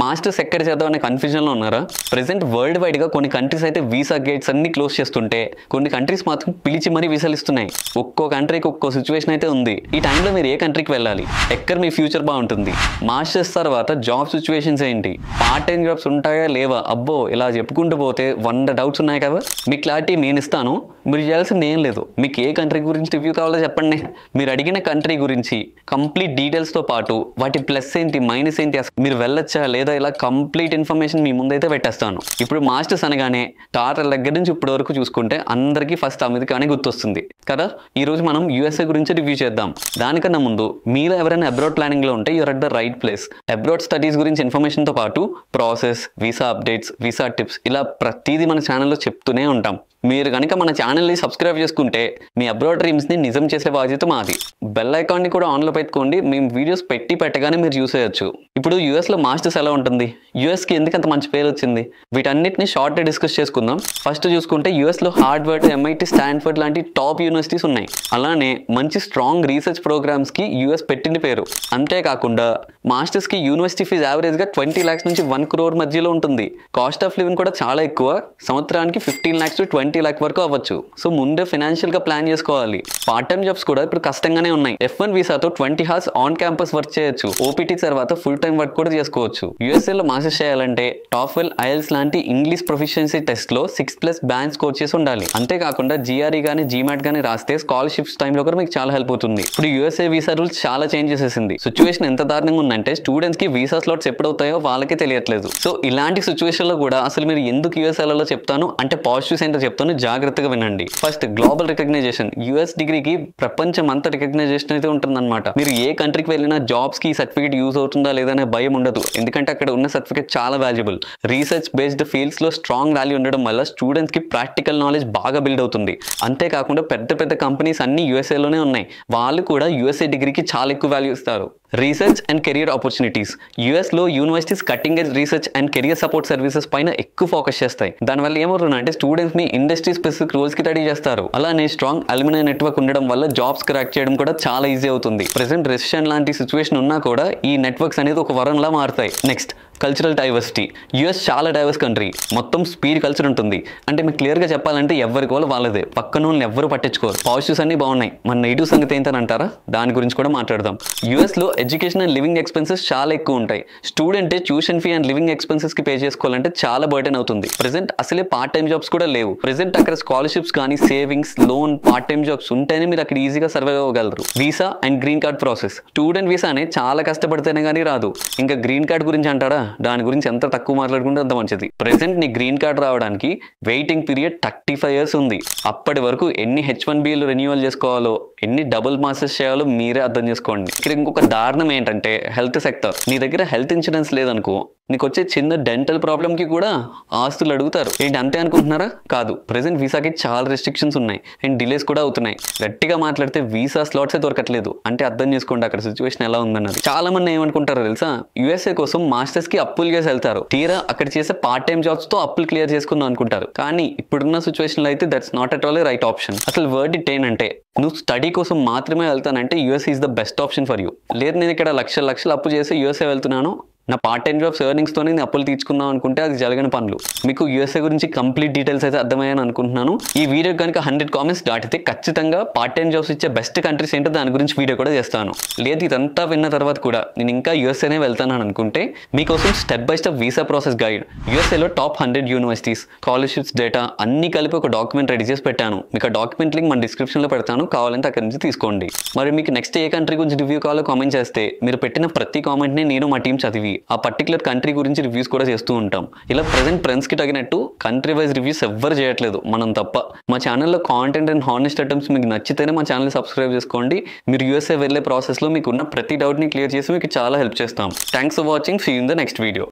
Masters ఎక్కడ చేద్దాం అనే కన్ఫ్యూజన్లో ఉన్నారా? ప్రెసెంట్ వరల్డ్ వైడ్గా కొన్ని కంట్రీస్ అయితే వీసా గేట్స్ అన్ని క్లోజ్ చేస్తుంటే కొన్ని కంట్రీస్ మాత్రం పిలిచి మరీ వీసాలు ఇస్తున్నాయి. ఒక్కో కంట్రీకి ఒక్కో సిచ్యువేషన్ అయితే ఉంది. ఈ టైంలో మీరు ఏ కంట్రీకి వెళ్ళాలి, ఎక్కడ మీ ఫ్యూచర్ బాగుంటుంది, మాస్టర్స్ తర్వాత జాబ్ సిచ్యువేషన్స్ ఏంటి, పార్ట్ టైం జాబ్స్ ఉంటాయా లేవా, అబ్బో ఇలా చెప్పుకుంటూ పోతే 100 డౌట్స్ ఉన్నాయి కదా. మీ క్లారిటీ నేను ఇస్తాను, మీరు చేయాల్సింది ఏం లేదు. మీకు ఏ కంట్రీ గురించి రివ్యూ కావాలో చెప్పండి. మీరు అడిగిన కంట్రీ గురించి కంప్లీట్ డీటెయిల్స్తో పాటు వాటి ప్లస్ ఏంటి మైనస్ ఏంటి, అసలు మీరు వెళ్ళొచ్చా లేదా, ఇలా కంప్లీట్ ఇన్ఫర్మేషన్ మీ ముందైతే పెట్టేస్తాను. ఇప్పుడు మాస్టర్స్ అనగానే టాటల్ దగ్గర నుంచి ఇప్పటి వరకు చూసుకుంటే అందరికీ ఫస్ట్ అమెరికానే గుర్తొస్తుంది కదా. ఈరోజు మనం యూఎస్ఏ గురించి రివ్యూ చేద్దాం. దానికన్నా ముందు మీరు ఎవరైనా అబ్రాడ్ ప్లానింగ్లో ఉంటే you're at the right place. Abroad studies గురించి ఇన్ఫర్మేషన్తో పాటు process, visa updates, visa tips ఇలా ప్రతిదీ మన ఛానల్లో చెప్తూనే ఉంటాం. మీరు కనుక మన ఛానల్ని సబ్స్క్రైబ్ చేసుకుంటే మీ అబ్రాడ్ డ్రీమ్స్ని నిజం చేసే బాధ్యత మాది. బెల్ ఐకాన్ని కూడా ఆన్లో పెట్టుకోండి, మేము వీడియోస్ పెట్టగానే మీరు చూసేయచ్చు. ఇప్పుడు యూఎస్లో మాస్టర్స్ ఎలా ఉంటుంది, యూఎస్కి ఎందుకు అంత మంచి పేరు వచ్చింది, వీటన్నిటిని షార్ట్గా డిస్కస్ చేసుకుందాం. ఫస్ట్ చూసుకుంటే యూఎస్లో హార్వర్డ్, ఎంఐటి, స్టాన్ఫర్డ్ లాంటి టాప్ యూనివర్సిటీస్ ఉన్నాయి. అలానే మంచి స్ట్రాంగ్ రీసెర్చ్ ప్రోగ్రామ్స్కి యూఎస్ పెట్టిన పేరు. అంతేకాకుండా మాస్టర్స్కి యూనివర్సిటీ ఫీజు యావరేజ్గా 20 lakhs నుంచి 1 crore మధ్యలో ఉంటుంది. కాస్ట్ ఆఫ్ లివింగ్ కూడా చాలా ఎక్కువ, సంవత్సరానికి 15 lakhs to 20 lakh వరకు అవ్వచ్చు. సో ముందే ఫైనాన్షియల్గా ప్లాన్ చేసుకోవాలి. పార్ట్ టైం జాబ్స్ కూడా ఇప్పుడు కష్టంగానే ఉన్నాయి. F1 వీసాతో 20 hours on campus work చేయొచ్చు. ఓపీటీ తర్వాత ఫుల్ టైం వర్క్ కూడా చేసుకోవచ్చు. యూఎస్ఏలో మాస్టర్స్ చేయాలంటే టాఫెల్, ఐఎల్స్ లాంటి ఇంగ్లీష్ ప్రొఫిషియన్సీ టెస్ట్లో 6+ బ్యాండ్ స్కోర్ చేసి ఉండాలి. అంతేకాకుండా జిఆర్ఈ కానీ జీమాట్ కానీ రాస్తే స్కాలర్షిప్స్ టైంలో కూడా మీకు చాలా హెల్ప్ అవుతుంది. ఇప్పుడు యూఎస్ఏ వీసా రూల్స్ చాలా చేంజ్ చేసేసింది. సిచ్యువేషన్ ఎంత దారుణంగా ఉందంటే స్టూడెంట్స్ కి వీసా స్లాట్స్ ఎప్పుడవుతాయో వాళ్ళకే తెలియట్లేదు. సో ఇలాంటి సిచ్యువేషన్ లో కూడా అసలు మీరు ఎందుకు యూఎస్ఏలో చెప్తాను అంటే పాజిటివ్స్ ఏంటో చెప్తాను, జాగ్రత్తగా వినండి. First, global recognition. యూఎస్ డిగ్రీకి ప్రపంచం అంతా రికగ్నైజేషన్ అయితే ఉంటుందన్నమాట. మీరు ఏ కంట్రీకి వెళ్ళినా జాబ్స్ కి సర్టిఫికేట్ యూజ్ అవుతుందా లేదనే భయం ఉండదు, ఎందుకంటే అక్కడ ఉన్న సర్టిఫికేట్ చాలా వాల్యుబుల్. రీసెర్చ్ బేస్డ్ ఫీల్డ్స్ లో స్ట్రాంగ్ వాల్యూ ఉండడం వల్ల స్టూడెంట్స్ కి ప్రాక్టికల్ నాలెడ్జ్ బాగా బిల్డ్ అవుతుంది. అంతేకాకుండా పెద్ద పెద్ద కంపెనీస్ అన్ని యూఎస్ఏలోనే ఉన్నాయి, వాళ్ళు కూడా యూఎస్ఏ డిగ్రీకి చాలా ఎక్కువ వాల్యూ ఇస్తారు. Research and career opportunities. యూఎస్లో universities cutting edge research and career support services పైన ఎక్కువ ఫోకస్ చేస్తాయి. దానివల్ల ఏమవుతుందంటే స్టూడెంట్స్ ని ఇండస్ట్రీ స్పెసిఫిక్ రోల్స్ కి రెడీ చేస్తారు. అలానే స్ట్రాంగ్ అల్యూమినియం నెట్వర్క్ ఉండడం వల్ల జాబ్స్ క్రాక్ చేయడం కూడా చాలా ఈజీ అవుతుంది. ప్రెసెంట్ రెసిషన్ లాంటి సిచ్యువేషన్ ఉన్నా కూడా ఈ నెట్వర్క్స్ అనేది ఒక వరంలా మారుతాయి. Next, cultural diversity. యూఎస్ చాలా డైవర్స్ కంట్రీ, మొత్తం స్పీడ్ కల్చర్ ఉంటుంది. అంటే మీకు క్లియర్గా చెప్పాలంటే ఎవరికి వాళ్ళదే, పక్కన వాళ్ళని ఎవరు పట్టించుకోరు. పాజిటివ్స్ అన్ని బాగున్నాయి, మన నెగిటివ్ సంగతి ఏంటని అంటారా, దాని గురించి కూడా మాట్లాడదాం. యూఎస్లో ఎడ్యుకేషన్ అండ్ లివింగ్ ఎక్స్పెన్సెస్ చాలా ఎక్కువ ఉంటాయి. Student tuition fee and living expenses కి పే చేసుకోవాలంటే చాలా బర్డెన్ అవుతుంది. ప్రెసెంట్ అసలే పార్ట్ టైం జాబ్స్ కూడా లేవు. ప్రెసెంట్ అక్కడ స్కాలర్షిప్స్ కానీ savings, loan, part time jobs ఉంటేనే మీరు అక్కడ ఈజీగా సర్వైవ్ అవ్వగలరు. Visa and green card process. Student visa అనేది చాలా కష్టపడితేనే కానీ రాదు. ఇంకా గ్రీన్ కార్డ్ గురించి అంటారా, దాని గురించి ఎంత తక్కువ మాట్లాడుకుంటే అంత మంచిది. ప్రెసెంట్ నీ గ్రీన్ కార్డ్ రావడానికి వెయిటింగ్ పీరియడ్ 35 years ఉంది. అప్పటి వరకు ఎన్ని H1Bలు రెన్యూవల్ చేసుకోవాలో, ఎన్ని డబుల్ మాస్టర్స్ చేయాలో మీరే అర్థం చేసుకోండి. ఇక్కడ ఇంకొక దారుణం ఏంటంటే హెల్త్ సెక్టర్. నీ దగ్గర హెల్త్ ఇన్సూరెన్స్ లేదనుకో, నీకు వచ్చే చిన్న డెంటల్ ప్రాబ్లమ్కి కూడా ఆస్తులు అడుగుతారు. ఏంటి అంతే అనుకుంటున్నారా? కాదు. ప్రెసెంట్ వీసాకి చాలా రెస్ట్రిక్షన్స్ ఉన్నాయి అండ్ డిలేస్ కూడా అవుతున్నాయి. గట్టిగా మాట్లాడితే వీసా స్లాట్సే దొరకట్లేదు. అంటే అర్థం చేసుకోండి అక్కడ సిచ్యువేషన్ ఎలా ఉందన్నది. చాలా మంది ఏమనుకుంటారో తెలుసా, యూఎస్ఏ కోసం మాస్టర్స్ కి అప్పులు చేసి వెళ్తారు, తీరా అక్కడ చేసే పార్ట్ టైం జాబ్స్ తో అప్పులు క్లియర్ చేసుకుందాం అనుకుంటారు. కానీ ఇప్పుడున్న సిచ్యువేషన్ లో అయితే that's not at all a right option. అసలు వర్డిట్ ఏంటంటే, నువ్వు స్టడీ కోసం మాత్రమే వెళ్తానంటే US is the best option for you. లేదు నేను ఇక్కడ లక్షలు అప్పు చేసి యూఎస్ఏ వెళ్తున్నాను, నా పార్ట్ టైం జాబ్స్ ఎర్నింగ్స్తోనే నేను అప్పులు తీర్చుకుందాం అనుకుంటే అది జరగని పనులు. మీకు యూఎస్ఏ గురించి కంప్లీట్ డీటెయిల్స్ అయితే అర్థమయ్యాను అనుకుంటున్నాను. ఈ వీడియో కనుక 100 comments దాటితే ఖచ్చితంగా పార్ట్ టైం జాబ్స్ ఇచ్చే బెస్ట్ కంట్రీస్ ఏంటో దాని గురించి వీడియో కూడా చేస్తాను. లేదు ఇదంతా విన్న తర్వాత కూడా నేను ఇంకా యూఎస్ఏనే వెళ్తాను అనుకుంటే మీకోసం step by step visa process guide, యూఎస్ఏలో టాప్ 100 యూనివర్సిటీస్, స్కాలర్షిప్స్ డేటా అన్ని కలిపి ఒక డాక్యుమెంట్ రెడీ చేసి పెట్టాను. మీకు ఆ డాక్యుమెంట్ లింక్ మన డిస్క్రిప్షన్లో పెడతాను, కావాలంటే అక్కడి నుంచి తీసుకోండి. మరి మీకు నెక్స్ట్ ఏ కంట్రీ గురించి రివ్యూ కావాలో కామెంట్ చేస్తే మీరు పెట్టిన ప్రతి కామెంట్ని నేను మా టీం చదివి ఆ పర్టికులర్ కంట్రీ గురించి రివ్యూస్ కూడా చేస్తూ ఉంటాం. ఇలా ప్రెసెంట్ ట్రెండ్స్కి తగినట్టు కంట్రీ వైజ్ రివ్యూస్ ఎవ్వరు చేయట్లేదు, మనం తప్ప. మా ఛానల్లో కాంటెంట్ అండ్ హానెస్ట్ అటెంప్ట్స్ మీకు నచ్చితేనే మా ఛానల్ సబ్స్క్రైబ్ చేసుకోండి. మీరు యూఎస్ఏ వెళ్ళే ప్రాసెస్లో మీకు ఉన్న ప్రతి డౌట్ని క్లియర్ చేసి మీకు చాలా హెల్ప్ చేస్తాం. Thanks for watching. See you in the next video.